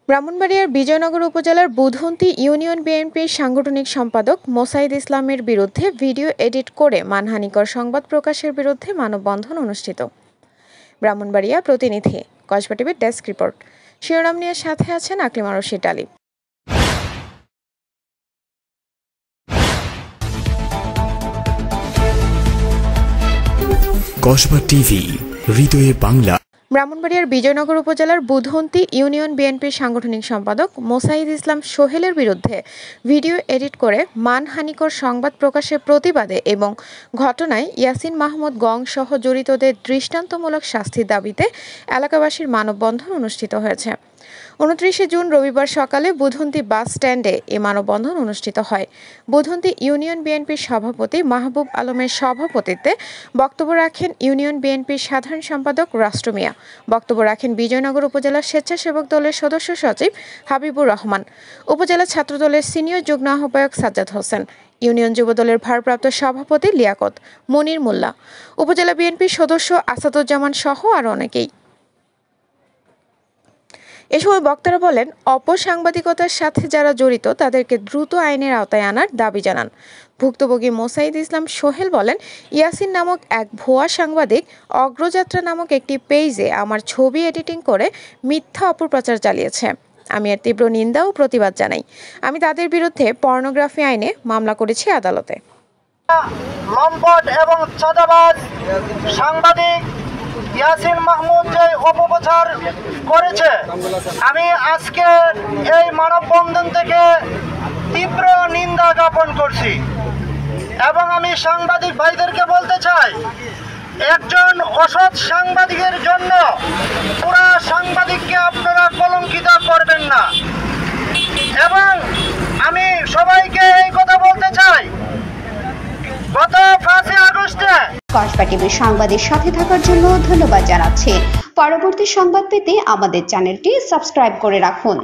ব্রাহ্মণবাড়িয়ার বিজয়নগর উপজেলার বুধন্তি ইউনিয়ন বিএনপির সাংগঠনিক সম্পাদক মোসাইদ ইসলামের বিরুদ্ধে ভিডিও এডিট করে মানহানিকর সংবাদ প্রকাশের বিরুদ্ধে মানববন্ধন অনুষ্ঠিত। ব্রাহ্মণবাড়িয়া প্রতিনিধি কসবা টিভির ডেস্ক রিপোর্ট। শিরোনাম নিয়ে সাথে আছেন আকলিমা রশিদ আলী। কসবা টিভি, হৃদয়ে বাংলা। ব্রাহ্মণবাড়িয়ার বিজয়নগর উপজেলার বুধন্তি ইউনিয়ন বিএনপির সাংগঠনিক সম্পাদক মোসাইদ ইসলাম সোহেলের বিরুদ্ধে ভিডিও এডিট করে মানহানিকর সংবাদ প্রকাশের প্রতিবাদে এবং ঘটনায় ইয়াসিন মাহমুদ গং সহ জড়িতদের দৃষ্টান্তমূলক শাস্তির দাবিতে এলাকাবাসীর মানববন্ধন অনুষ্ঠিত হয়েছে। 29 জুন রবিবার সকালে বুধন্তি বাস স্ট্যান্ডে এ মানববন্ধন অনুষ্ঠিত হয়। বুধন্তি ইউনিয়ন বিএনপির সভাপতি মাহবুব আলমের সভাপতিত্বে বক্তব্য রাখেন ইউনিয়ন বিএনপির সাধারণ সম্পাদক রাষ্ট্র মিয়া। বক্তব্য রাখেন বিজয়নগর উপজেলা স্বেচ্ছাসেবক দলের সদস্য সচিব হাবিবুর রহমান, উপজেলা ছাত্রদলের সিনিয়র যুগ্ম আহ্বায়ক সাজ্জাদ হোসেন, ইউনিয়ন যুবদলের ভারপ্রাপ্ত সভাপতি লিয়াকত, মনির মোল্লা, উপজেলা বিএনপির সদস্য আসাদুজ্জামান সহ আরও অনেকেই। এ সময় বক্তারা বলেন, অপসাংবাদিকতার সাথে যারা জড়িত তাদেরকে দ্রুত আইনের আওতায় আনার দাবি জানান। ভুক্তভোগী মোসাইদ ইসলাম সোহেল বলেন, ইয়াসিন নামক এক ভুয়া সাংবাদিক অগ্রযাত্রা নামক একটি পেজে আমার ছবি এডিটিং করে মিথ্যা অপপ্রচার চালিয়েছে। আমি এর তীব্র নিন্দা ও প্রতিবাদ জানাই। আমি তাদের বিরুদ্ধে পর্নোগ্রাফি আইনে মামলা করেছি আদালতে। লম্পট এবং চাঁদাবাজ সাংবাদিক ইয়াসিন মাহমুদ যে অপপ্রচার করেছে, আমি আজকে এই মানববন্ধন থেকে তীব্র নিন্দা জ্ঞাপন করছি এবং আমি সাংবাদিক ভাইদেরকে বলতে চাই, একজন অসৎ সাংবাদিকের জন্য পুরা সাংবাদিককে আপনারা কলঙ্কিত করবেন না। এবং আমি সবাইকে এই কথা বলতে চাই, গত 5 আগস্টে কসবা টিভির সংবাদের সাথে থাকার জন্য ধন্যবাদ জানাচ্ছি। পরবর্তী সংবাদ পেতে আমাদের চ্যানেলটি সাবস্ক্রাইব করে রাখুন।